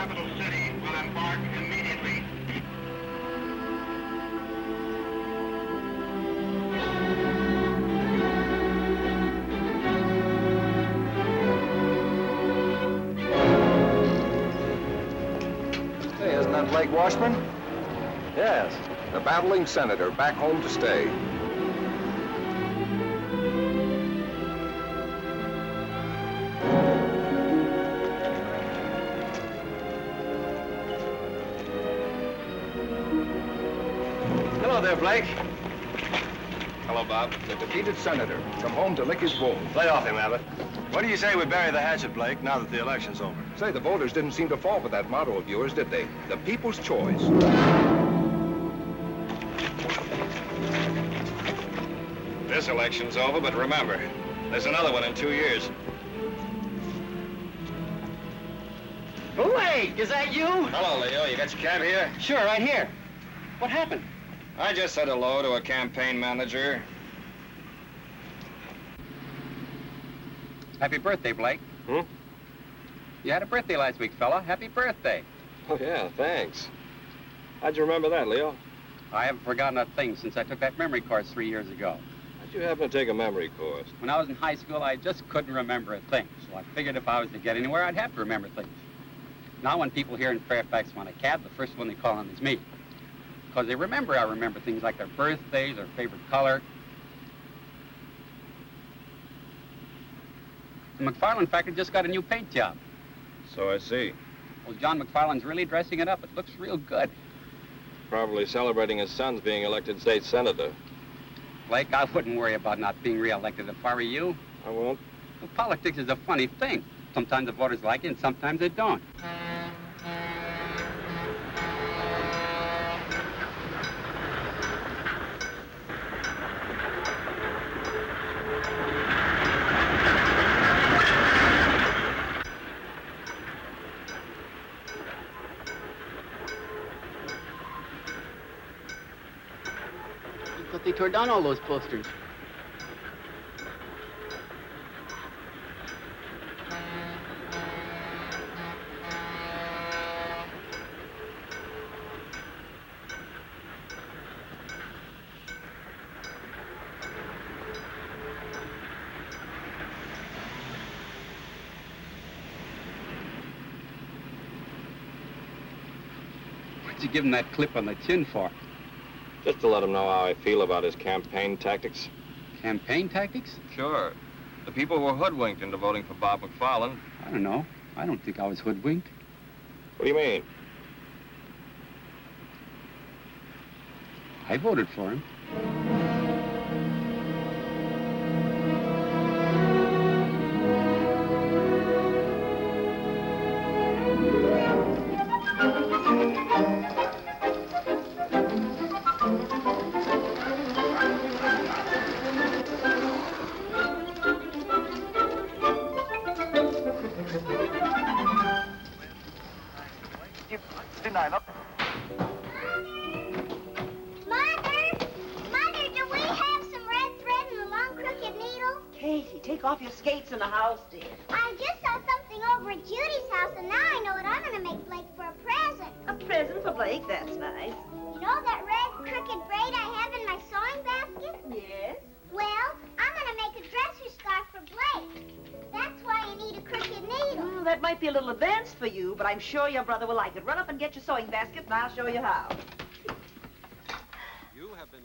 capital city will embark immediately. Hey, isn't that Blake Washburn? Yes. The battling senator, back home to stay. Hello there, Blake. Hello, Bob. The defeated senator, come home to lick his wounds. Lay off him, Abbott. What do you say we bury the hatchet, Blake, now that the election's over? Say, the voters didn't seem to fall for that motto of yours, did they? The people's choice. This election's over, but remember, there's another one in 2 years. Blake, is that you? Hello, Leo. You got your cab here? Sure, right here. What happened? I just said hello to a campaign manager. Happy birthday, Blake. Hmm? You had a birthday last week, fella. Happy birthday. Oh, yeah, thanks. How'd you remember that, Leo? I haven't forgotten a thing since I took that memory course 3 years ago. How'd you happen to take a memory course? When I was in high school, I just couldn't remember a thing. So I figured if I was to get anywhere, I'd have to remember things. Now when people here in Fairfax want a cab, the first one they call on is me. Because they remember I remember things like their birthdays, their favorite color. The McFarland factory just got a new paint job. So I see. Well, John McFarland's really dressing it up. It looks real good. Probably celebrating his son's being elected state senator. Blake, I wouldn't worry about not being reelected if I were you. I won't. Well, politics is a funny thing. Sometimes the voters like it and sometimes they don't. I thought they tore down all those posters. What'd you give him that clip on the chin for? Just to let him know how I feel about his campaign tactics. Campaign tactics? Sure. The people were hoodwinked into voting for Bob McFarland. I don't know. I don't think I was hoodwinked. What do you mean? I voted for him. Mother, do we have some red thread and a long crooked needle? Katie, take off your skates in the house, dear. I just saw something over at Judy's house, and now I know what I'm going to make Blake for a present. A present for Blake, that's nice. You know that red crooked braid I have in my sewing basket? Yes? Well, I'm going to make a dresser scarf for Blake. That's why you need a crooked needle. Well, that might be a little advanced for you, but I'm sure your brother will like it. Run up and get your sewing basket, and I'll show you how.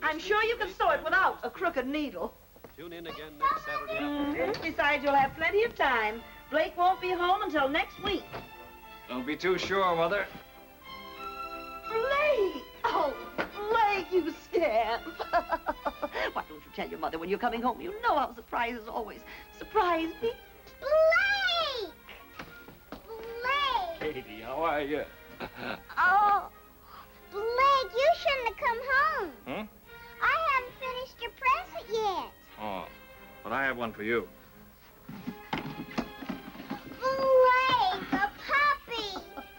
I'm sure you can sew it without a crooked needle. Tune in again next Saturday afternoon. Besides, you'll have plenty of time. Blake won't be home until next week. Don't be too sure, Mother. Blake! Oh, Blake, you scamp. Why don't you tell your mother when you're coming home? You know how surprises always surprise me. Blake! Blake! Katie, how are you? Oh, Blake, you shouldn't have come home. Hmm? I haven't finished your present yet. Oh, but I have one for you. Blake, a puppy,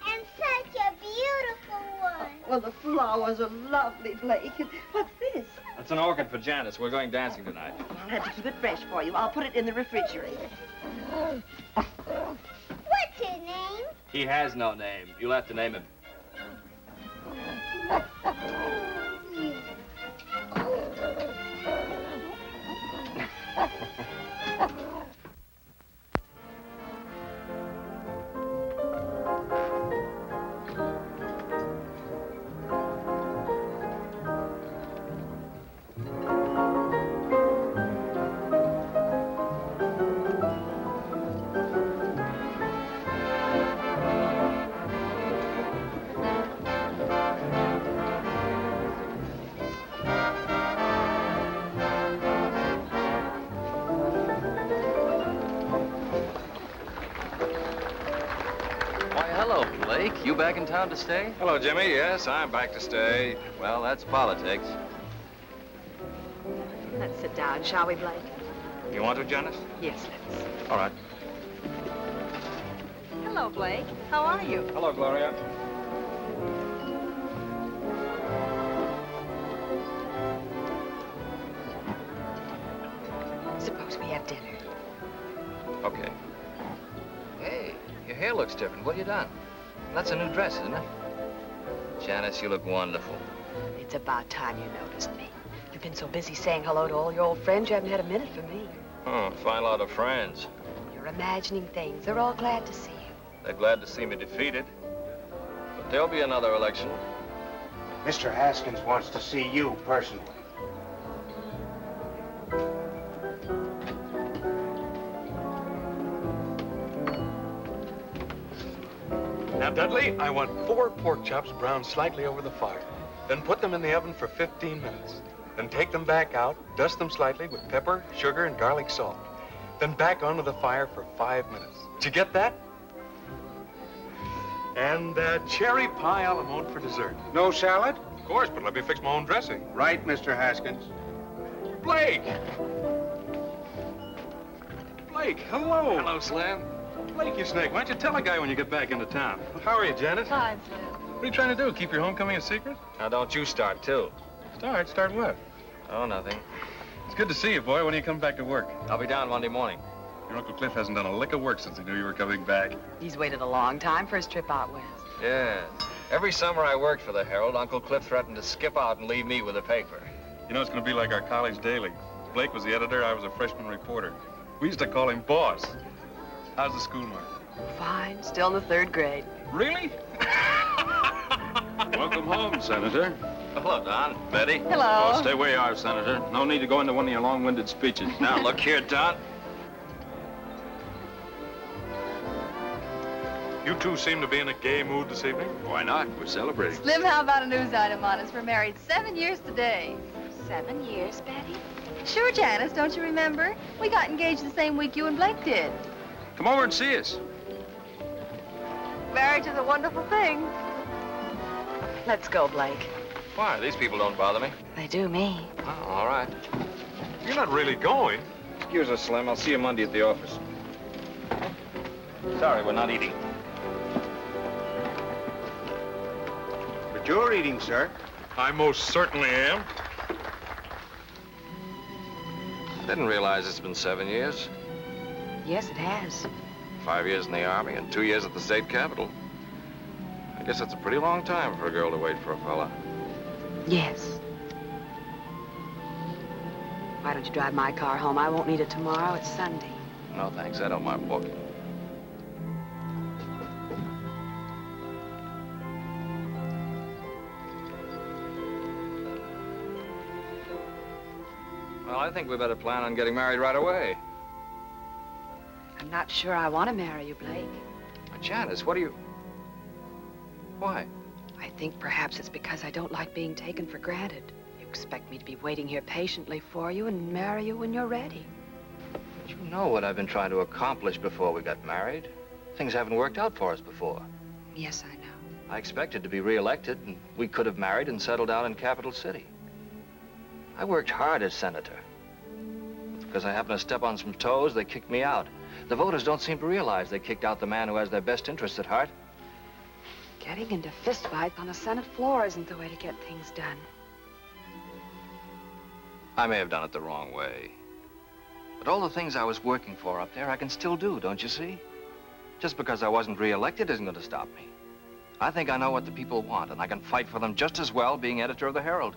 and such a beautiful one. Well, the flowers are lovely, Blake. And what's this? That's an orchid for Janice. We're going dancing tonight. I'll have to keep it fresh for you. I'll put it in the refrigerator. What's his name? He has no name. You'll have to name him. Hello, Blake. You back in town to stay? Hello, Jimmy. Yes, I'm back to stay. Well, that's politics. Let's sit down, shall we, Blake? You want to, Janice? Yes, let's. All right. Hello, Blake. How are you? Hello, Gloria. Suppose we have dinner. Okay. Hey, your hair looks different. What have you done? That's a new dress, isn't it? Janice, you look wonderful. It's about time you noticed me. You've been so busy saying hello to all your old friends, you haven't had a minute for me. Oh, fine lot of friends. You're imagining things. They're all glad to see you. They're glad to see me defeated. But there'll be another election. Mr. Haskins wants to see you personally. Now, Dudley, I want 4 pork chops browned slightly over the fire. Then put them in the oven for 15 minutes. Then take them back out, dust them slightly with pepper, sugar, and garlic salt. Then back onto the fire for 5 minutes. Did you get that? And cherry pie a la mode for dessert. No salad? Of course, but let me fix my own dressing. Right, Mr. Haskins. Blake! Blake, hello. Hello, Slim. Blake, you snake, why don't you tell a guy when you get back into town? How are you, Janice? Fine, Slim. What are you trying to do, keep your homecoming a secret? Now, don't you start, too. Start what? Oh, nothing. It's good to see you, boy. When do you come back to work? I'll be down Monday morning. Your Uncle Cliff hasn't done a lick of work since he knew you were coming back. He's waited a long time for his trip out west. Yeah. Every summer I worked for the Herald, Uncle Cliff threatened to skip out and leave me with the paper. You know, it's going to be like our college daily. Blake was the editor, I was a freshman reporter. We used to call him Boss. How's the school mark? Fine. Still in the 3rd grade. Really? Welcome home, Senator. Hello, Don. Betty. Hello. Oh, stay where you are, Senator. No need to go into one of your long-winded speeches. Now, look here, Don. You two seem to be in a gay mood this evening. Why not? We're celebrating. Slim, how about a news item on us? We're married 7 years today. 7 years, Betty? Sure, Janice, don't you remember? We got engaged the same week you and Blake did. Come over and see us. Marriage is a wonderful thing. Let's go, Blake. Why? These people don't bother me. They do me. Oh, all right. You're not really going. Excuse us, Slim. I'll see you Monday at the office. Sorry, we're not eating. But you're eating, sir. I most certainly am. Didn't realize it's been 7 years. Yes, it has. 5 years in the Army and 2 years at the state capitol. I guess that's a pretty long time for a girl to wait for a fella. Yes. Why don't you drive my car home? I won't need it tomorrow. It's Sunday. No, thanks. I don't mind walking. Well, I think we better plan on getting married right away. I'm not sure I want to marry you, Blake. Janice, what do you... Why? I think perhaps it's because I don't like being taken for granted. You expect me to be waiting here patiently for you and marry you when you're ready. But you know what I've been trying to accomplish before we got married. Things haven't worked out for us before. Yes, I know. I expected to be reelected, and we could have married and settled down in Capital City. I worked hard as senator. Because I happened to step on some toes, they kicked me out. The voters don't seem to realize they kicked out the man who has their best interests at heart. Getting into fistfights on the Senate floor isn't the way to get things done. I may have done it the wrong way. But all the things I was working for up there, I can still do, don't you see? Just because I wasn't re-elected isn't going to stop me. I think I know what the people want, and I can fight for them just as well being editor of the Herald.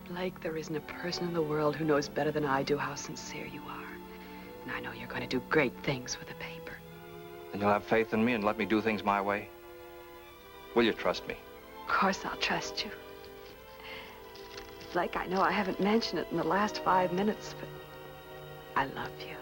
Blake, there isn't a person in the world who knows better than I do how sincere you are. And I know you're going to do great things with the paper. And you'll have faith in me and let me do things my way? Will you trust me? Of course I'll trust you. Blake, I know I haven't mentioned it in the last 5 minutes, but I love you.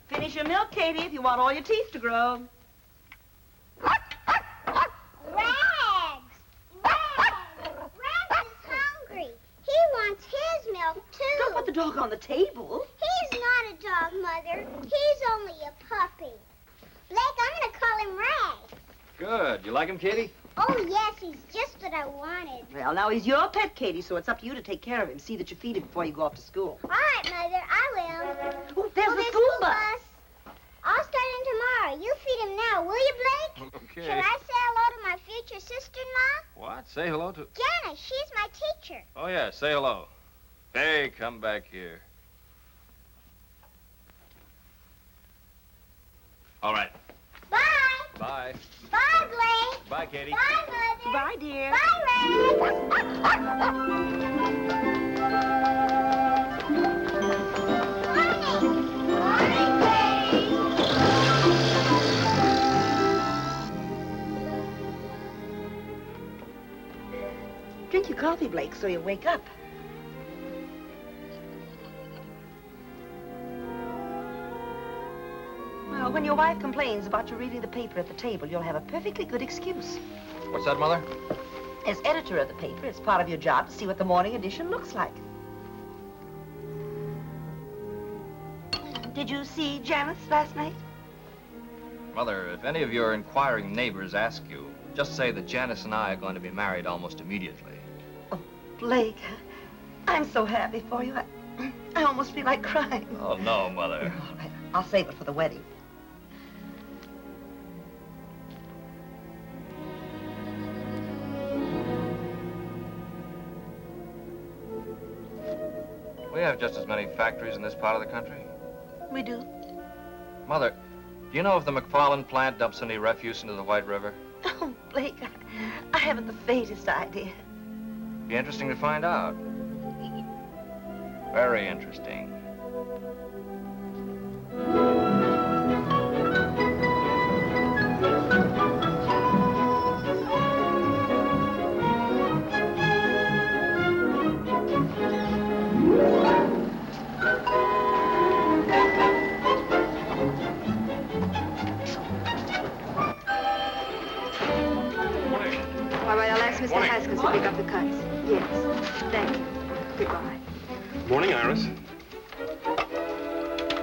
Finish your milk, Katie, if you want all your teeth to grow. Rags! Rags is hungry. He wants his milk, too. Don't put the dog on the table. He's not a dog, Mother. He's only a puppy. Blake, I'm going to call him Rags. Good. You like him, Katie? Oh, yes, he's just what I wanted. Well, now he's your pet, Katie, so it's up to you to take care of him. See that you feed him before you go off to school. All right, Mother, I will. Oh, there's the school bus. I'll start in tomorrow. You feed him now, will you, Blake? Okay. Shall I say hello to my future sister-in-law? What? Say hello to... Janice, she's my teacher. Oh, yeah, say hello. Hey, come back here. All right. Bye. Bye. Bye, Blake. Bye, Katie. Bye, Mother. Bye, dear. Drink your coffee, Blake, so you wake up. Well, when your wife complains about you reading the paper at the table, you'll have a perfectly good excuse. What's that, Mother? As editor of the paper, it's part of your job to see what the morning edition looks like. Did you see Janice last night? Mother, if any of your inquiring neighbors ask you, just say that Janice and I are going to be married almost immediately. Oh, Blake, I'm so happy for you. I almost feel like crying. Oh, no, Mother. All right, I'll save it for the wedding. We have just as many factories in this part of the country. We do. Mother, do you know if the McFarland plant dumps any refuse into the White River? Oh, Blake, I haven't the faintest idea. Be interesting to find out. Very interesting. All right, I'll ask Mr. Haskins to pick up the cuts. Yes. Thank you. Goodbye. Morning, Iris.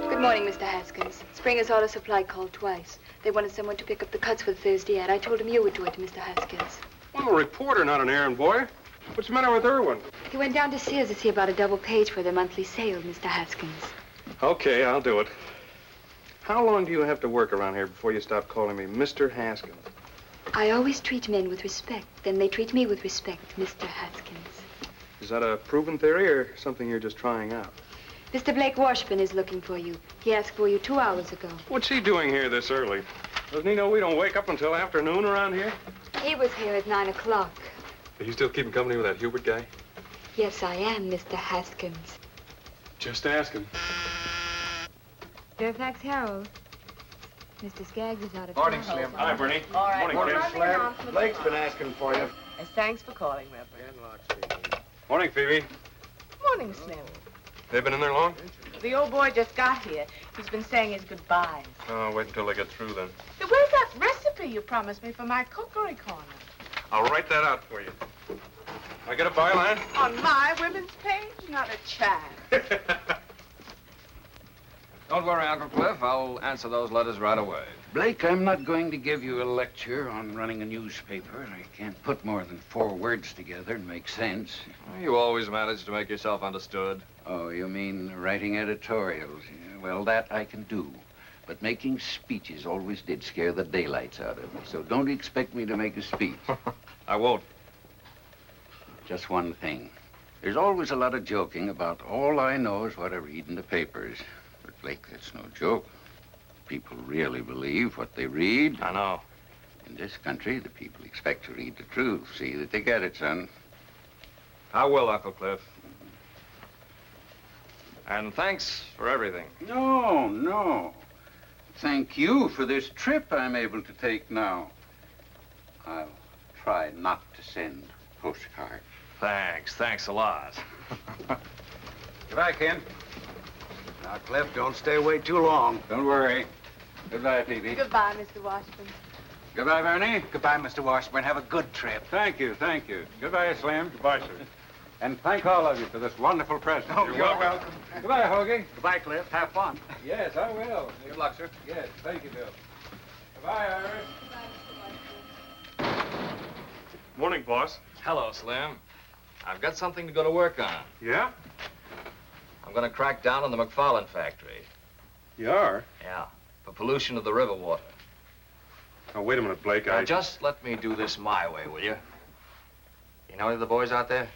Good morning, Mr. Haskins. Springer's Auto Supply called twice. They wanted someone to pick up the cuts for the Thursday ad. I told him you would do it, Mr. Haskins. I'm a reporter, not an errand boy. What's the matter with Irwin? He went down to Sears to see about a double page for their monthly sale, Mr. Haskins. Okay, I'll do it. How long do you have to work around here before you stop calling me Mr. Haskins? I always treat men with respect. Then they treat me with respect, Mr. Haskins. Is that a proven theory or something you're just trying out? Mr. Blake Washburn is looking for you. He asked for you 2 hours ago. What's he doing here this early? Doesn't he know we don't wake up until afternoon around here? He was here at 9 o'clock. Are you still keeping company with that Hubert guy? Yes, I am, Mr. Haskins. Just asking. Fairfax Herald. Mr. Skaggs is out of Morning, town. Slim. Hi, Bernie. All right, Morning, morning, Kid. Blake's been asking for you. Thanks for calling, Reverend. Morning, Phoebe. Morning, Slim. They've been in there long? The old boy just got here. He's been saying his goodbyes. Oh, wait until they get through then. Where's that recipe you promised me for my cookery corner? I'll write that out for you. I get a byline? On my women's page? Not a chance. Don't worry, Uncle Cliff. I'll answer those letters right away. Blake, I'm not going to give you a lecture on running a newspaper. I can't put more than 4 words together and make sense. You always manage to make yourself understood. Oh, you mean writing editorials? Yeah, well, that I can do. But making speeches always did scare the daylights out of me. So don't expect me to make a speech. I won't. Just one thing. There's always a lot of joking about all I know is what I read in the papers. But, Blake, that's no joke. People really believe what they read. I know. In this country, the people expect to read the truth. See that they get it, son. I will, Uncle Cliff. And thanks for everything. No, no. Thank you for this trip I'm able to take now. I'll try not to send postcards. Thanks a lot. Goodbye, Ken. Now, Cliff, don't stay away too long. Don't worry. Goodbye, Phoebe. Goodbye, Mr. Washburn. Goodbye, Bernie. Goodbye, Mr. Washburn. Have a good trip. Thank you, thank you. Goodbye, Slim. Goodbye, sir. And thank all of you for this wonderful present. Oh, you're welcome. Goodbye, Hoagie. Goodbye, Cliff. Have fun. Yes, I will. Good luck, sir. Yes, thank you, Bill. Goodbye, Iris. Morning, boss. Hello, Slim. I've got something to go to work on. Yeah? I'm going to crack down on the McFarland factory. You are? Yeah, for pollution of the river water. Oh, wait a minute, Blake. Now, just let me do this my way, will you? You know any of the boys out there?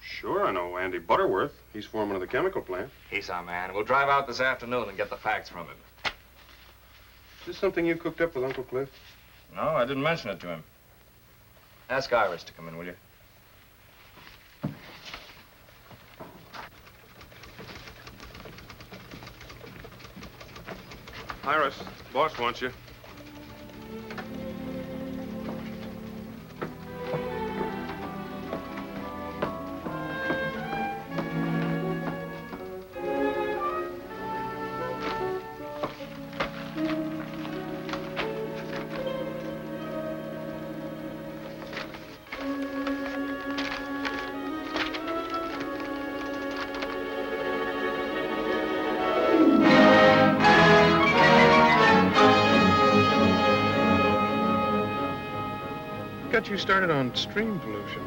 Sure, I know Andy Butterworth. He's foreman of the chemical plant. He's our man. We'll drive out this afternoon and get the facts from him. Is this something you cooked up with Uncle Cliff? No, I didn't mention it to him. Ask Iris to come in, will you? Iris, boss wants you. Got you started on stream pollution.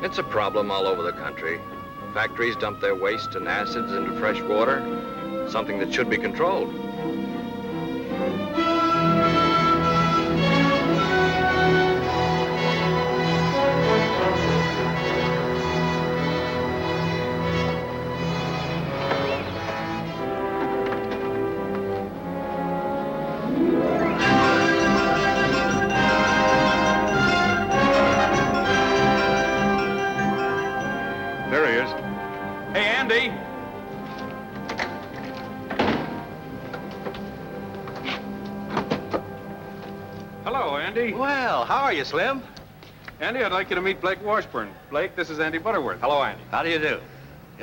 It's a problem all over the country. Factories dump their waste and acids into fresh water, something that should be controlled. There he is. Hey, Andy! Hello, Andy. Well, how are you, Slim? Andy, I'd like you to meet Blake Washburn. Blake, this is Andy Butterworth. Hello, Andy. How do you do?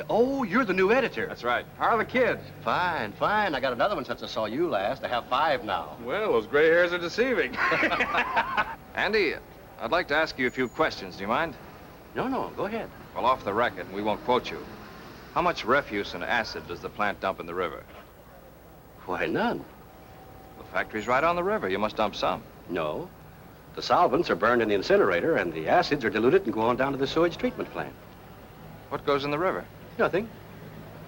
Oh, you're the new editor. That's right. How are the kids? Fine, fine. I got another one since I saw you last. I have 5 now. Well, those gray hairs are deceiving. Andy, I'd like to ask you a few questions. Do you mind? No, go ahead. Well, off the record, we won't quote you. How much refuse and acid does the plant dump in the river? Why, none. The factory's right on the river. You must dump some. No. The solvents are burned in the incinerator, and the acids are diluted and go on down to the sewage treatment plant. What goes in the river? Nothing.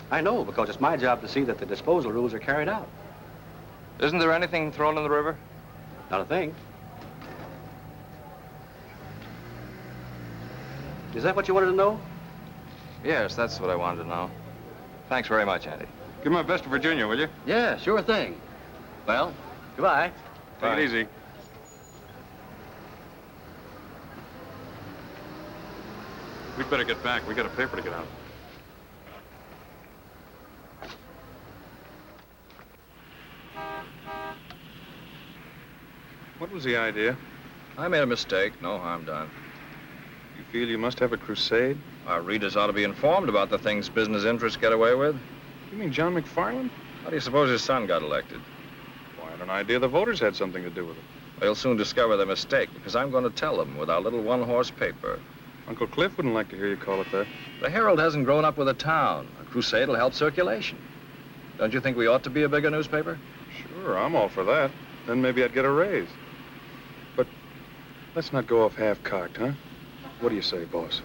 I know, because it's my job to see that the disposal rules are carried out. Isn't there anything thrown in the river? Not a thing. Is that what you wanted to know? Yes, that's what I wanted to know. Thanks very much, Andy. Give my best to Virginia, will you? Yeah, sure thing. Well, goodbye. Take it easy. We'd better get back. We got a paper to get out. What was the idea? I made a mistake. No harm done. You feel you must have a crusade? Our readers ought to be informed about the things business interests get away with. You mean John McFarland? How do you suppose his son got elected? Well, I had an idea the voters had something to do with it. They'll soon discover their mistake, because I'm going to tell them with our little one-horse paper. Uncle Cliff wouldn't like to hear you call it that. The Herald hasn't grown up with a town. A crusade will help circulation. Don't you think we ought to be a bigger newspaper? Sure, I'm all for that. Then maybe I'd get a raise. But let's not go off half-cocked, huh? What do you say, boss?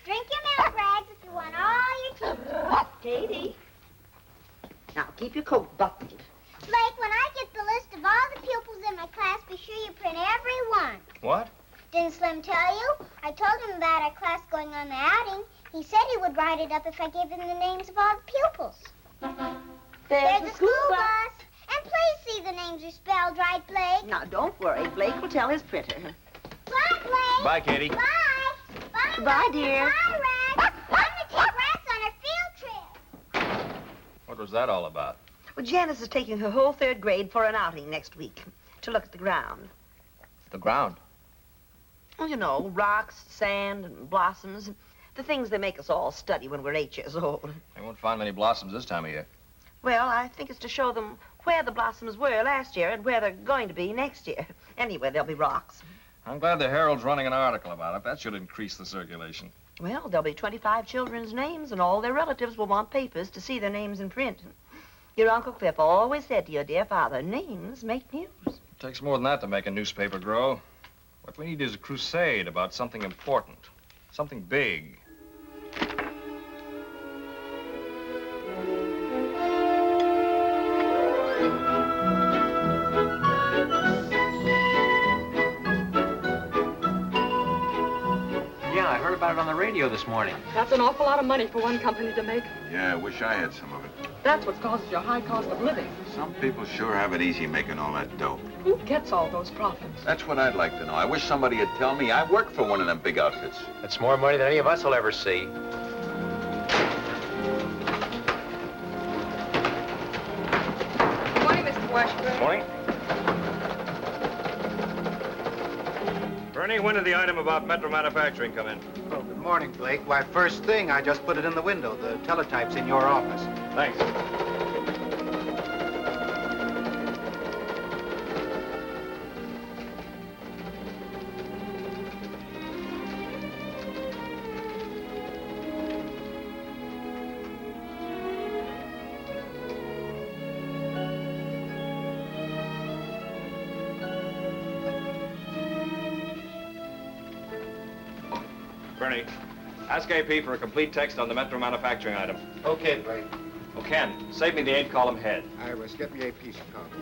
Drink your milk, Rags, if you want all your teeth. Katie. Now, keep your coat buttoned. Blake, when I get the list of all the pupils in my class, be sure you print every one. What? Didn't Slim tell you? I told him about our class going on the outing. He said he would write it up if I gave him the names of all the pupils. There's the school bus. And please see the names are spelled right, Blake. Now, don't worry. Blake will tell his printer. Bye, Blake. Bye, Katie. Bye. Bye, Bye, dear. Bye, Rags. I'm going to take Rags on her field trip. What was that all about? Well, Janice is taking her whole third grade for an outing next week to look at the ground. The ground. Well, you know, rocks, sand, and blossoms. The things they make us all study when we're 8 years old. They won't find many blossoms this time of year. Well, I think it's to show them where the blossoms were last year and where they're going to be next year. Anyway, there'll be rocks. I'm glad the Herald's running an article about it. That should increase the circulation. Well, there'll be 25 children's names, and all their relatives will want papers to see their names in print. Your Uncle Cliff always said to your dear father, names make news. It takes more than that to make a newspaper grow. What we need is a crusade about something important, something big. Yeah, I heard about it on the radio this morning. That's an awful lot of money for one company to make. Yeah, I wish I had some of it. That's what causes your high cost of living. Some people sure have it easy making all that dough. Who gets all those profits? That's what I'd like to know. I wish somebody would tell me. I work for one of them big outfits. That's more money than any of us will ever see. Good morning, Mr. Washburn. Morning. Bernie, when did the item about Metro Manufacturing come in? Oh, good morning, Blake. Why, first thing, I just put it in the window. The teletype's in your office. Thanks. Bernie, ask AP for a complete text on the Metro Manufacturing item. Okay, Blake. Oh, Ken, save me the 8-column head. Iris, get me a piece of copy.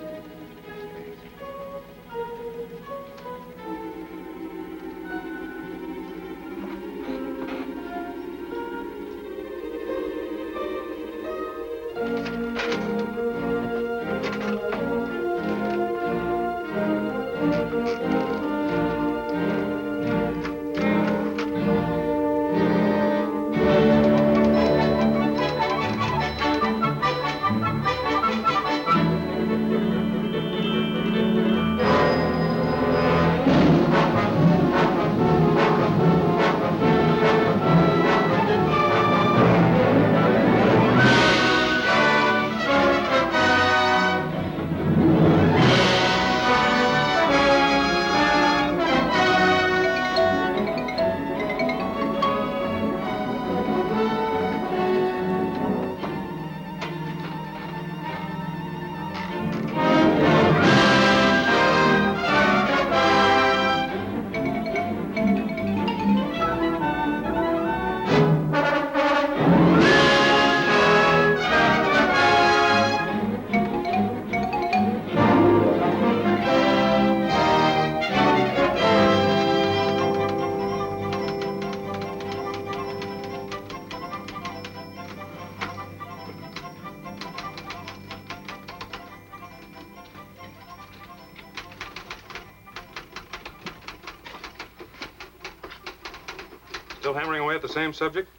Still hammering away at the same subject?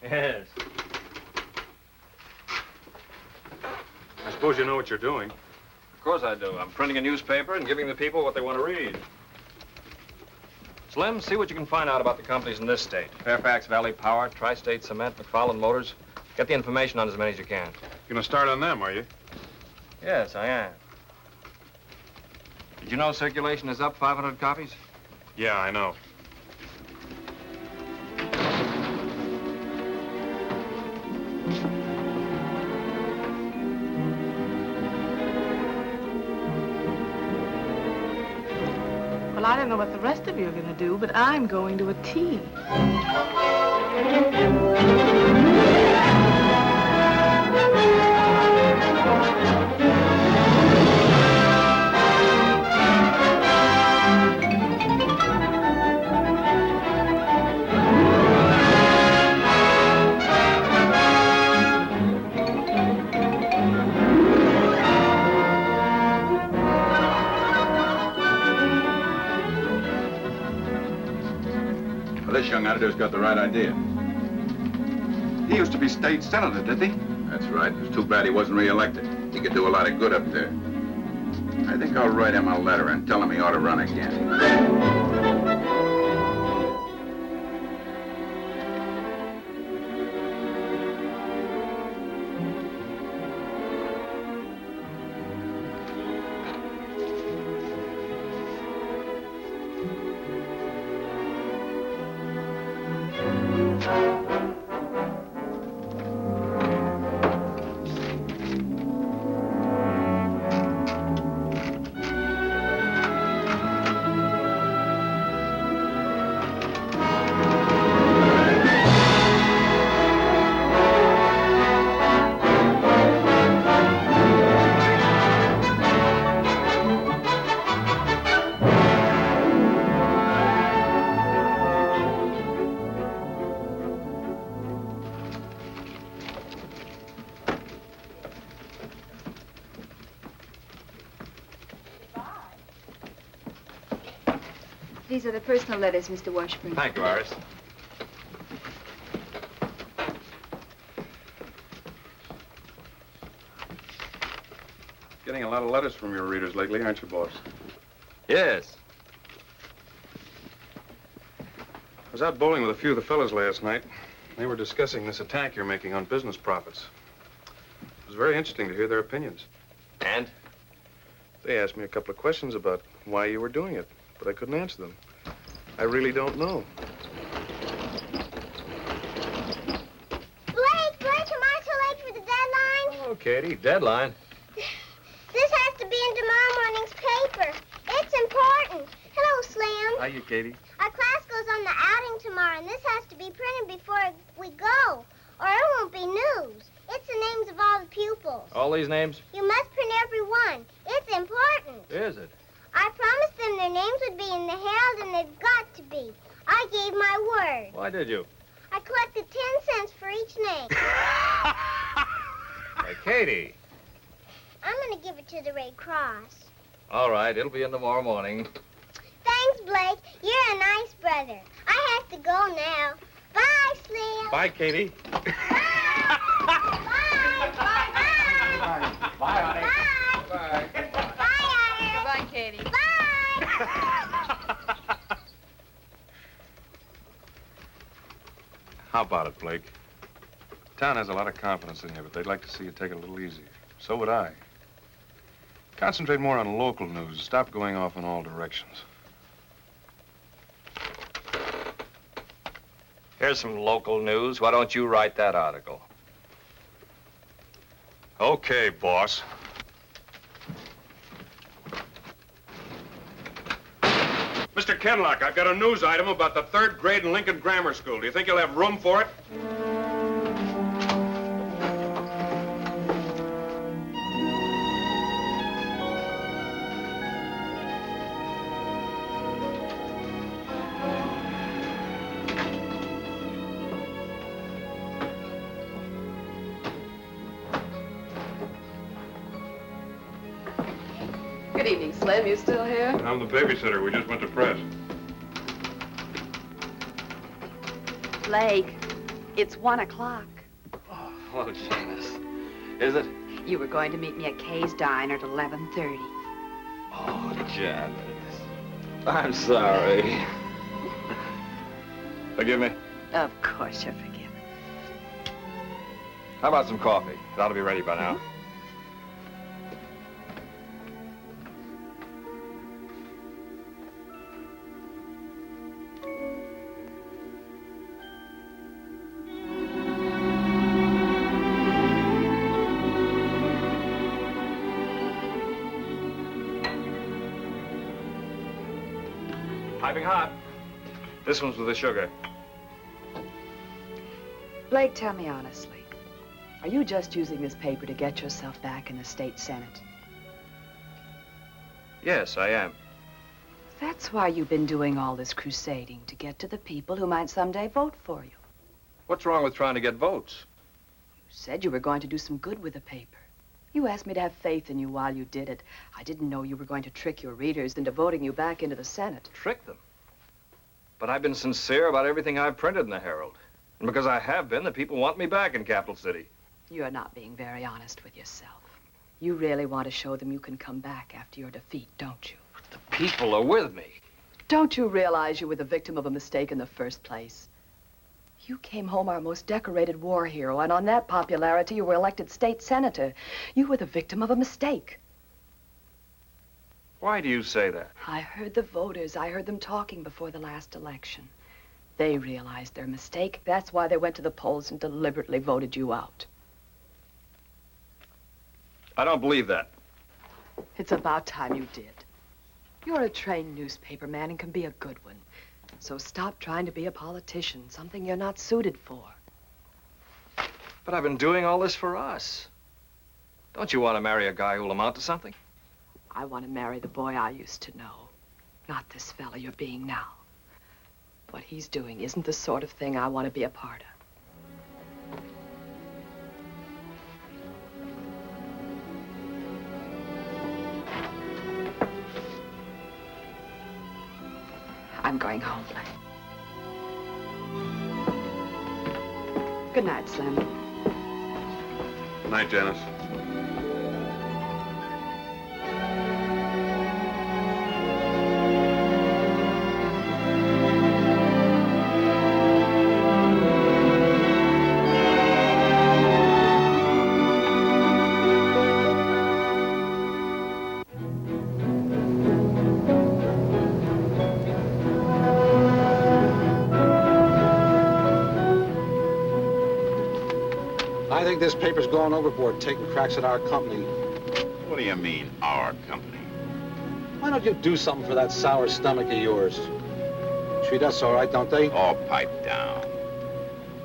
Yes. I suppose you know what you're doing. Of course I do. I'm printing a newspaper and giving the people what they want to read. Slim, see what you can find out about the companies in this state. Fairfax Valley Power, Tri-State Cement, McFarland Motors. Get the information on as many as you can. You're gonna start on them, are you? Yes, I am. Did you know circulation is up 500 copies? Yeah, I know. Well, I don't know what the rest of you are going to do, but I'm going to a tea. This young editor's got the right idea. He used to be state senator, did he? That's right. It's too bad he wasn't reelected. He could do a lot of good up there. I think I'll write him a letter and tell him he ought to run again. These are the personal letters, Mr. Washburn. Thank you, Iris. Getting a lot of letters from your readers lately, aren't you, boss? Yes. I was out bowling with a few of the fellas last night. They were discussing this attack you're making on business profits. It was very interesting to hear their opinions. And? They asked me a couple of questions about why you were doing it, but I couldn't answer them. I really don't know. Blake, am I too late for the deadline? Oh, Katie, deadline. This has to be in tomorrow morning's paper. It's important. Hello, Slim. Hiya, Katie. Our class goes on the outing tomorrow, and this has to be printed before we go, or it won't be news. It's the names of all the pupils. All these names? You must print every one. It's important. Is it? I promised them their names would be in the Herald, and they've got to be. I gave my word. Why did you? I collected 10 cents for each name. Hey, Katie. I'm going to give it to the Red Cross. All right, it'll be in tomorrow morning. Thanks, Blake. You're a nice brother. I have to go now. Bye, Slim. Bye, Katie. Bye. Bye, honey. Bye. Bye. Goodbye, Katie. Bye. How about it, Blake? Town has a lot of confidence in you, but they'd like to see you take it a little easier. So would I. Concentrate more on local news. Stop going off in all directions. Here's some local news. Why don't you write that article? Okay, boss. Mr. Kenlock, I've got a news item about the 3rd grade in Lincoln Grammar School. Do you think you'll have room for it? Good evening, Slim. You still here? I'm the babysitter. We just went to press. Blake, it's 1 o'clock. Hello, Janice. Is it? You were going to meet me at Kay's Diner at 11:30. Oh, Janice. I'm sorry. Forgive me? Of course you're forgiven. How about some coffee? It ought to be ready by now. Piping hot. This one's with the sugar. Blake, tell me honestly. Are you just using this paper to get yourself back in the state senate? Yes, I am. That's why you've been doing all this crusading, to get to the people who might someday vote for you. What's wrong with trying to get votes? You said you were going to do some good with the paper. You asked me to have faith in you while you did it. I didn't know you were going to trick your readers into voting you back into the Senate. Trick them? But I've been sincere about everything I've printed in the Herald. And because I have been, the people want me back in Capital City. You're not being very honest with yourself. You really want to show them you can come back after your defeat, don't you? The people are with me. Don't you realize you were the victim of a mistake in the first place? You came home our most decorated war hero, and on that popularity, you were elected state senator. You were the victim of a mistake. Why do you say that? I heard the voters. I heard them talking before the last election. They realized their mistake. That's why they went to the polls and deliberately voted you out. I don't believe that. It's about time you did. You're a trained newspaper man and can be a good one. So stop trying to be a politician, something you're not suited for. But I've been doing all this for us. Don't you want to marry a guy who'll amount to something? I want to marry the boy I used to know, not this fella you're being now. What he's doing isn't the sort of thing I want to be a part of. I'm going home, Blake. Good night, Slim. Good night, Janice. I think this paper's going overboard, taking cracks at our company. What do you mean, our company? Why don't you do something for that sour stomach of yours? Treat us all right, don't they? All pipe down.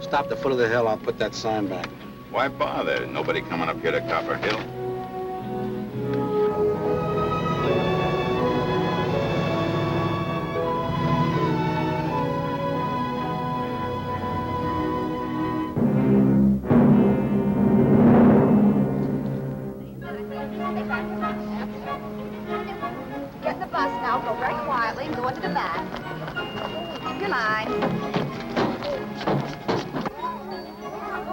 Stop the foot of the hill, I'll put that sign back. Why bother? Nobody coming up here to Copper Hill. Get in the bus now, go very quietly, and go into the back. Keep your line.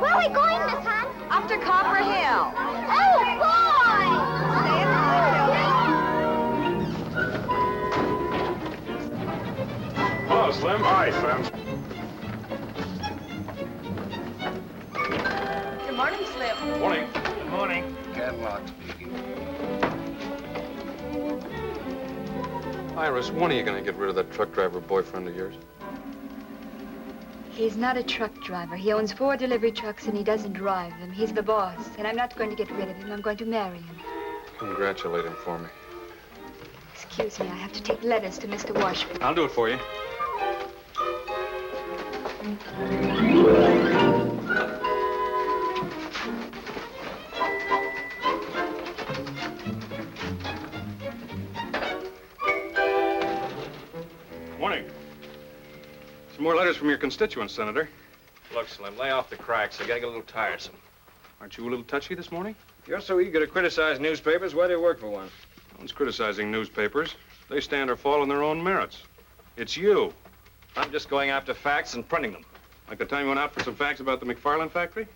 Where are we going, Miss Hunt? Up to Copper Hill. Oh, boy! Stay in the Hello, Slim. Hi, Slim. Good morning, Slim. Morning. Good morning. Catlock speaking. Iris, when are you going to get rid of that truck driver boyfriend of yours? He's not a truck driver. He owns 4 delivery trucks and he doesn't drive them. He's the boss. And I'm not going to get rid of him. I'm going to marry him. Congratulate him for me. Excuse me, I have to take letters to Mr. Washburn. I'll do it for you. Morning. Some more letters from your constituents, Senator. Look, Slim, lay off the cracks. They're getting a little tiresome. Aren't you a little touchy this morning? You're so eager to criticize newspapers. Why do you work for one? No one's criticizing newspapers. They stand or fall on their own merits. It's you. I'm just going after facts and printing them. Like the time you went out for some facts about the McFarland factory?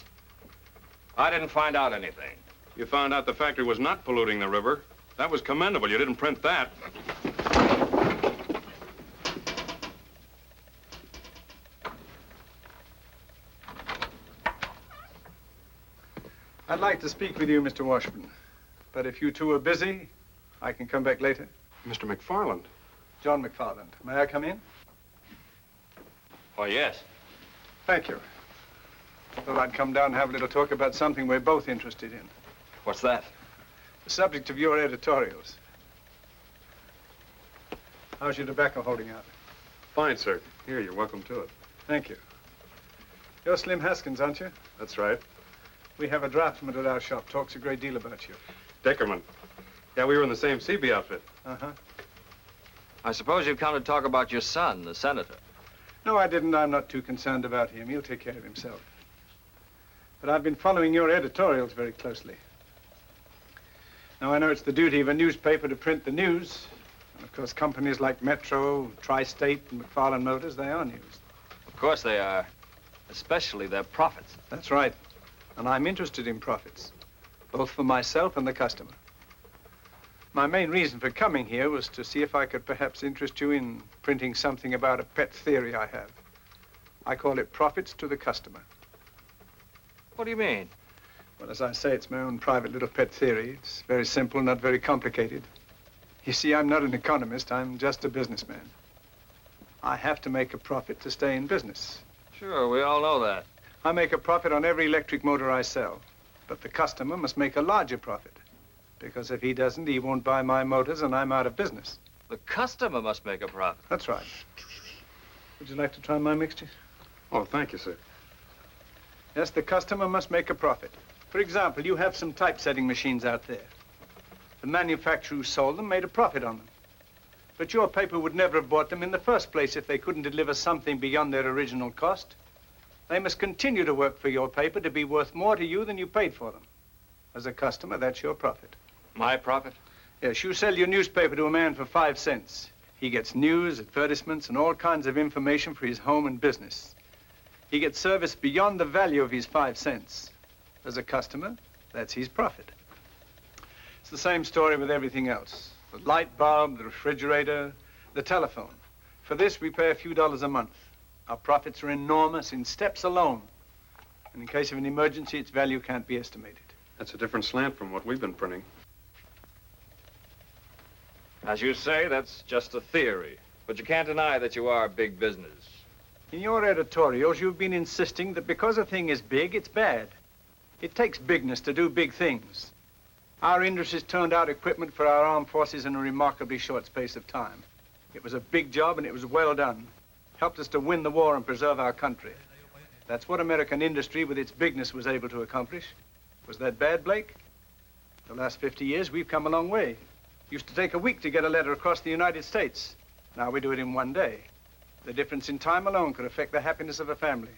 I didn't find out anything. You found out the factory was not polluting the river. That was commendable. You didn't print that. I'd like to speak with you, Mr. Washburn. But if you two are busy, I can come back later. Mr. McFarland. John McFarland. May I come in? Why, yes. Thank you. Thought I'd come down and have a little talk about something we're both interested in. What's that? The subject of your editorials. How's your tobacco holding out? Fine, sir. Here, you're welcome to it. Thank you. You're Slim Haskins, aren't you? That's right. We have a draftsman at our shop. Talks a great deal about you. Deckerman. Yeah, we were in the same CB outfit. Uh-huh. I suppose you've come to talk about your son, the senator. No, I didn't. I'm not too concerned about him. He'll take care of himself. But I've been following your editorials very closely. Now, I know it's the duty of a newspaper to print the news. And, of course, companies like Metro, Tri-State, and McFarland Motors, they are news. Of course they are. Especially their profits. That's right. And I'm interested in profits, both for myself and the customer. My main reason for coming here was to see if I could perhaps interest you in printing something about a pet theory I have. I call it Profits to the Customer. What do you mean? Well, as I say, it's my own private little pet theory. It's very simple, not very complicated. You see, I'm not an economist. I'm just a businessman. I have to make a profit to stay in business. Sure, we all know that. I make a profit on every electric motor I sell. But the customer must make a larger profit. Because if he doesn't, he won't buy my motors and I'm out of business. The customer must make a profit. That's right. Would you like to try my mixture? Oh, thank you, sir. Yes, the customer must make a profit. For example, you have some typesetting machines out there. The manufacturer who sold them made a profit on them. But your paper would never have bought them in the first place if they couldn't deliver something beyond their original cost. They must continue to work for your paper to be worth more to you than you paid for them. As a customer, that's your profit. My profit? Yes, you sell your newspaper to a man for 5 cents. He gets news, advertisements, and all kinds of information for his home and business. He gets service beyond the value of his 5 cents. As a customer, that's his profit. It's the same story with everything else. The light bulb, the refrigerator, the telephone. For this, we pay a few dollars a month. Our profits are enormous in steps alone. And in case of an emergency, its value can't be estimated. That's a different slant from what we've been printing. As you say, that's just a theory. But you can't deny that you are big business. In your editorials, you've been insisting that because a thing is big, it's bad. It takes bigness to do big things. Our industries turned out equipment for our armed forces in a remarkably short space of time. It was a big job and it was well done. Helped us to win the war and preserve our country. That's what American industry with its bigness was able to accomplish. Was that bad, Blake? The last 50 years, we've come a long way. Used to take a week to get a letter across the United States. Now we do it in 1 day. The difference in time alone could affect the happiness of a family.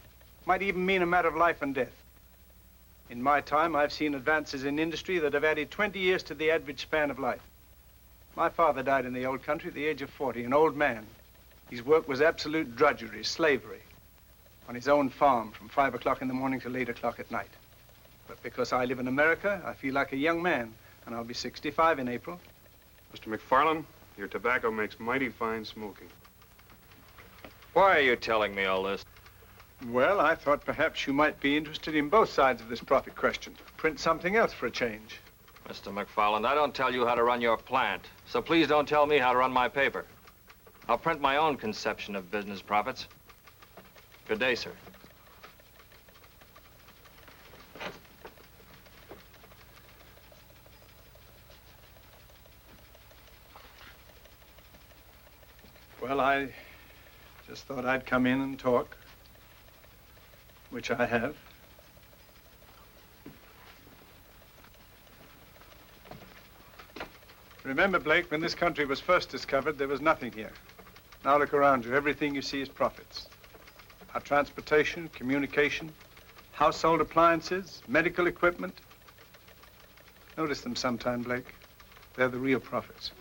Might even mean a matter of life and death. In my time, I've seen advances in industry that have added 20 years to the average span of life. My father died in the old country at the age of 40, an old man. His work was absolute drudgery, slavery, on his own farm from 5 o'clock in the morning till 8 o'clock at night. But because I live in America, I feel like a young man, and I'll be 65 in April. Mr. McFarland, your tobacco makes mighty fine smoking. Why are you telling me all this? Well, I thought perhaps you might be interested in both sides of this profit question. Print something else for a change. Mr. McFarland, I don't tell you how to run your plant, so please don't tell me how to run my paper. I'll print my own conception of business profits. Good day, sir. Well, I just thought I'd come in and talk, which I have. Remember, Blake, when this country was first discovered, there was nothing here. Now look around you. Everything you see is profits. Our transportation, communication, household appliances, medical equipment. Notice them sometime, Blake. They're the real profits.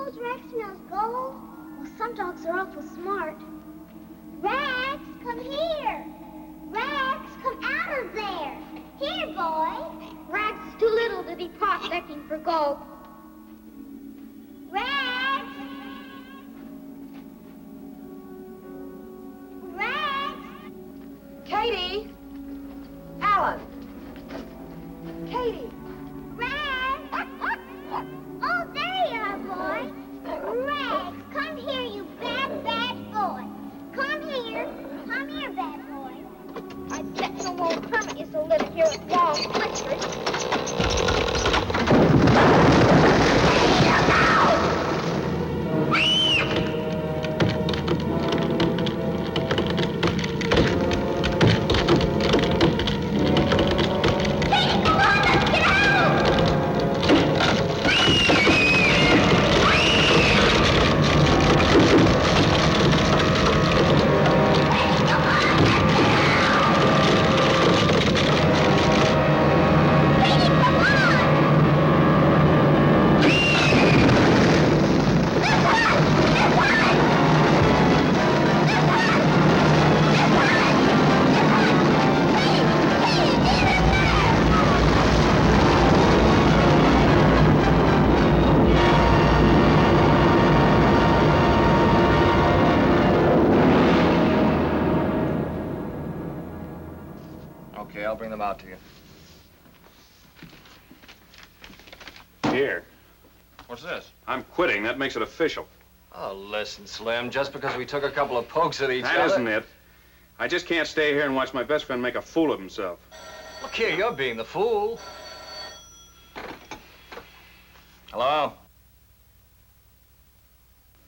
knows Rex smells gold? Well, some dogs are awful smart. Rex, come here. Rex, come out of there. Here, boy. Rex is too little to be prospecting for gold. Rex! Rex! Katie! Alan! Katie! Rex! Oh, there you are, boy. Rex, come here, you bad, bad boy. Come here. Come here, bad boy. I bet no more permit you so living here with Wall Clifford. Okay, I'll bring them out to you. Here. What's this? I'm quitting. That makes it official. Oh, listen, Slim, just because we took a couple of pokes at each other... That isn't it. I just can't stay here and watch my best friend make a fool of himself. Look here, you're being the fool. Hello?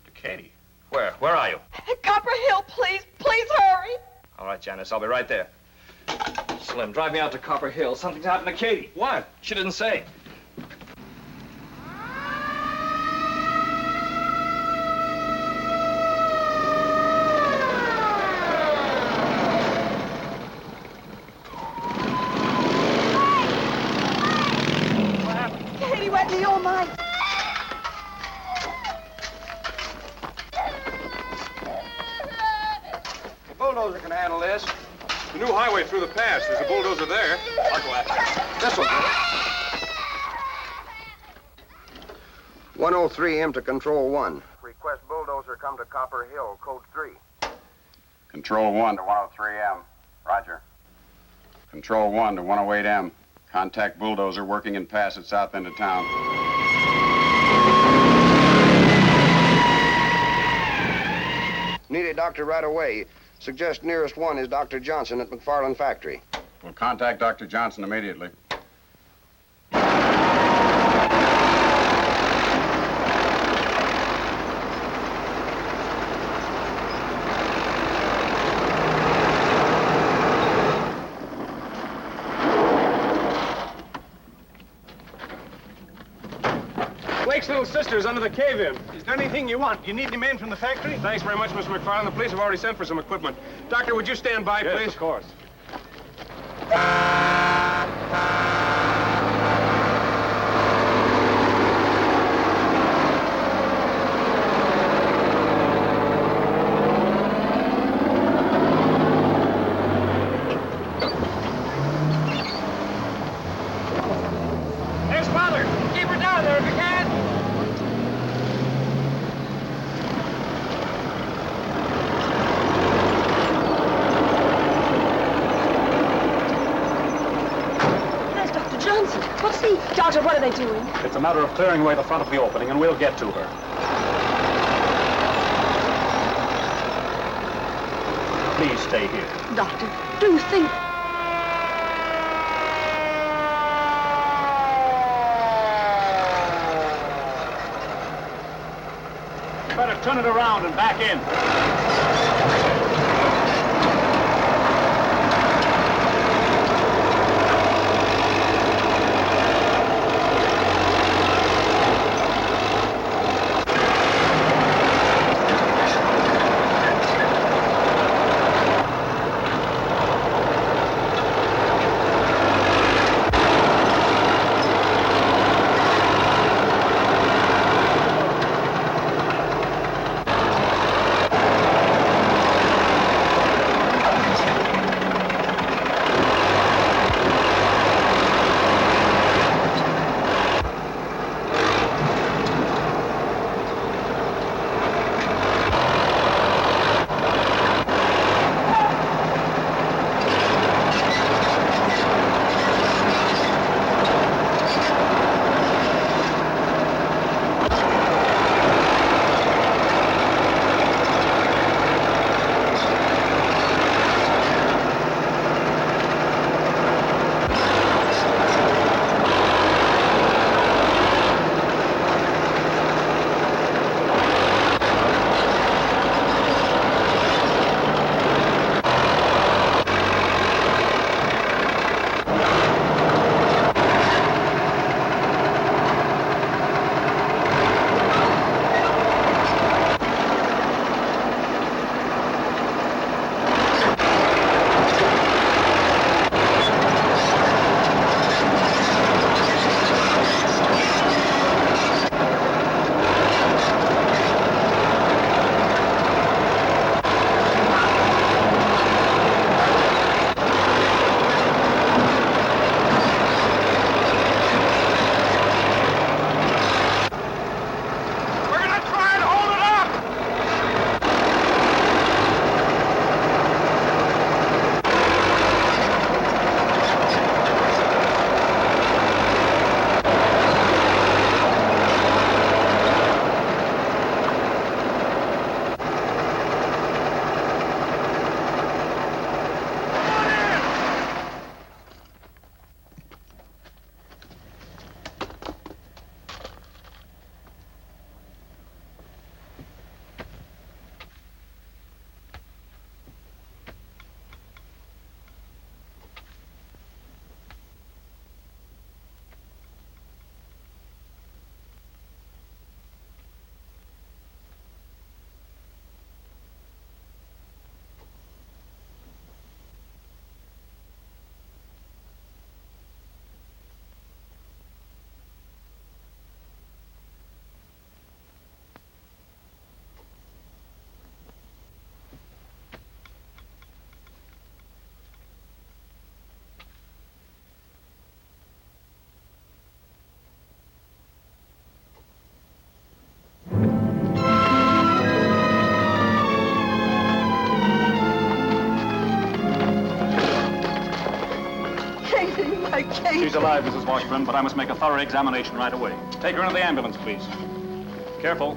To Katie. Where? Where are you? Copper Hill, please. Please hurry. All right, Janice, I'll be right there. Slim, drive me out to Copper Hill. Something's happened to Katie. What? She didn't say. Katie went to your mind. The bulldozer can handle this. The new highway through the pass. There's a bulldozer there. I'll go after it. This'll do it. 103M to Control 1. Request bulldozer come to Copper Hill, code 3. Control 1 to 103M. Roger. Control 1 to 108M. Contact bulldozer working in pass at south end of town. Need a doctor right away. Suggest nearest one is Dr. Johnson at McFarland Factory. We'll contact Dr. Johnson immediately. Blake's little sister's under the cave-in. Is there anything you want? You need any men from the factory? Thanks very much, Mr. McFarland. The police have already sent for some equipment. Doctor, would you stand by, please? Yes, of course. Ex-father, keep her down there if you can. There's Dr. Johnson. What's the... Doctor, what are they doing? It's a matter of clearing away the front of the opening, and we'll get to her. Please stay here. Doctor, do you think... Better turn it around and back in. I can't. She's alive, Mrs. Washburn, but I must make a thorough examination right away. Take her into the ambulance, please. Careful.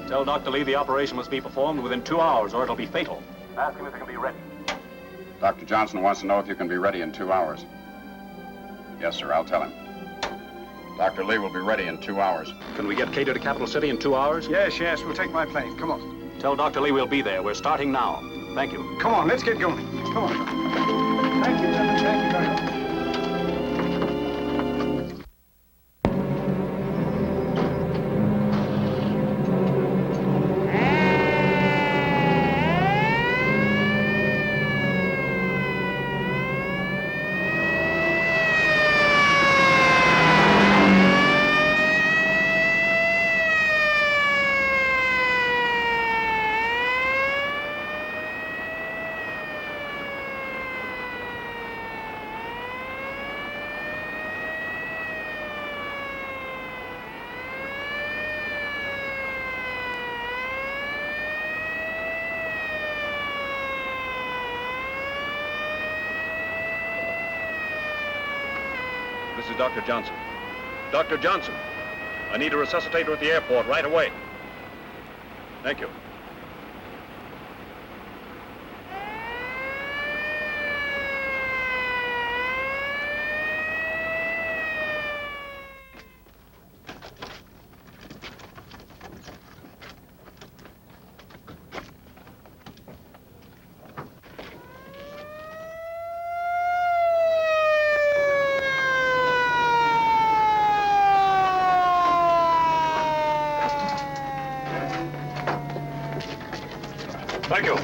Tell Dr. Lee the operation must be performed within 2 hours or it'll be fatal. Ask him if he can be ready. Dr. Johnson wants to know if you can be ready in 2 hours. Yes, sir, I'll tell him. Dr. Lee will be ready in 2 hours. Can we get Cato to Capital City in 2 hours? Yes, we'll take my plane. Come on. Tell Dr. Lee we'll be there. We're starting now. Thank you. Come on, let's get going. Come on. Thank you, gentlemen. Thank you very much. This is Dr. Johnson. Dr. Johnson, I need a resuscitator at the airport right away. Thank you. Thank you.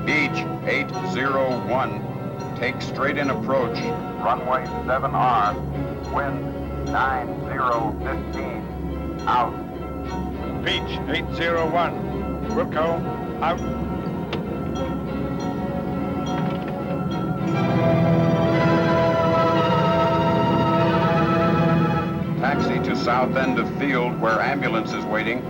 Beach 801. Take straight in approach. Runway 7R. Wind 9015. Out. Beach 801. Wilco, out. Taxi to south end of field where ambulance is waiting.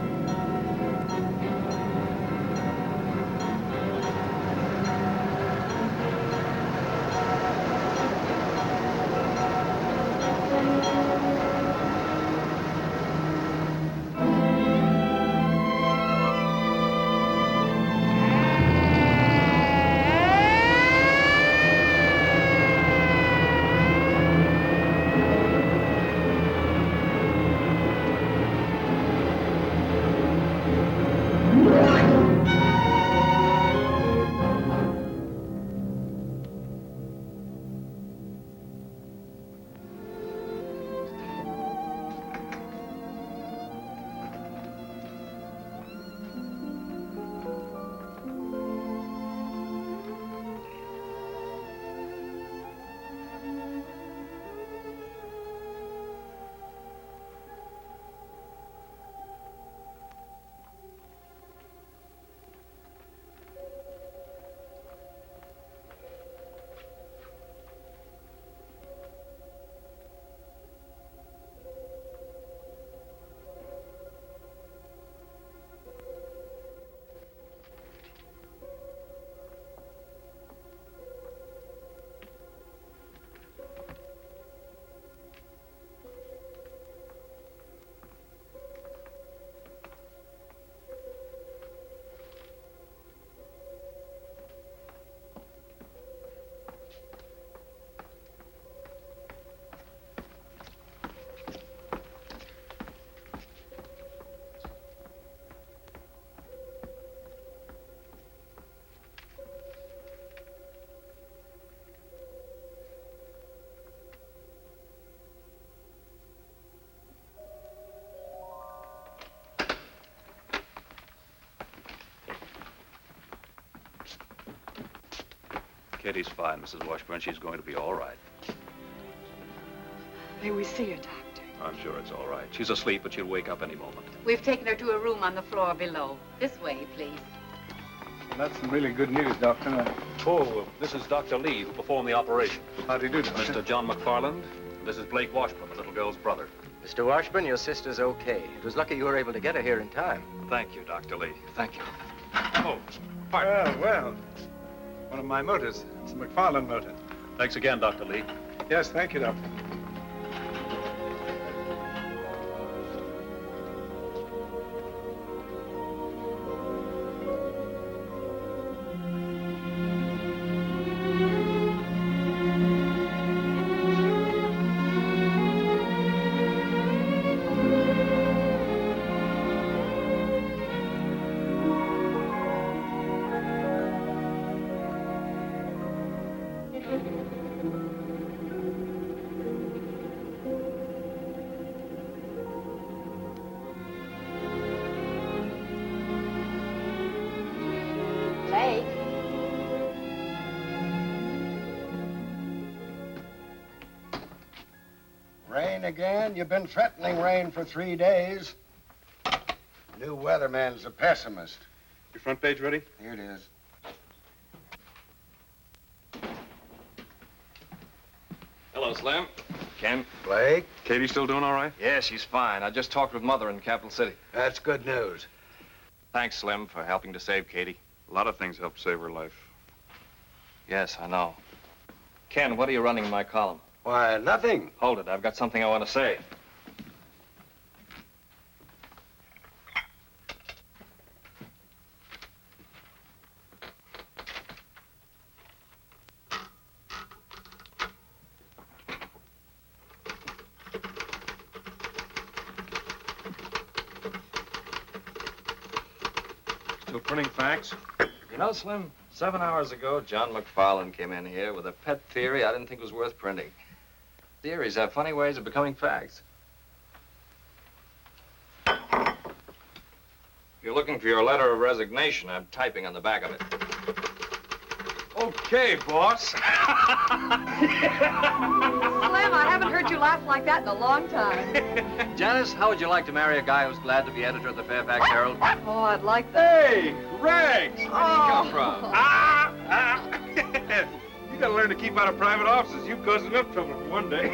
Katie's fine, Mrs. Washburn. She's going to be all right. May we see her, Doctor? I'm sure it's all right. She's asleep, but she'll wake up any moment. We've taken her to a room on the floor below. This way, please. Well, that's some really good news, Doctor. Oh, this is Dr. Lee, who performed the operation. How do you do, Doctor? Mr. John McFarland. This is Blake Washburn, the little girl's brother. Mr. Washburn, your sister's okay. It was lucky you were able to get her here in time. Thank you, Dr. Lee. Thank you. Oh, Well. One of my motors. It's a McFarland motor. thanks again, Dr. Lee. Yes, thank you, Doctor. Blake. Rain again? You've been threatening rain for 3 days. New weatherman's a pessimist. Your front page ready? Here it is. Hello, Slim. Ken. Blake? Katie still doing all right? Yeah, she's fine. I just talked with Mother in Capital City. That's good news. Thanks, Slim, for helping to save Katie. A lot of things helped save her life. Yes, I know. Ken, what are you running in my column? Why, nothing. Hold it. I've got something I want to say. Still printing facts? You know, Slim, 7 hours ago, John McFarland came in here with a pet theory I didn't think was worth printing. Theories have funny ways of becoming facts. If you're looking for your letter of resignation, I'm typing on the back of it. Okay, boss. Slim, I haven't heard you laugh like that in a long time. Janice, how would you like to marry a guy who's glad to be editor of the Fairfax Herald? Oh, I'd like that. Hey, Rags! Where did he come from? You gotta learn to keep out of private offices. You caused enough trouble for one day.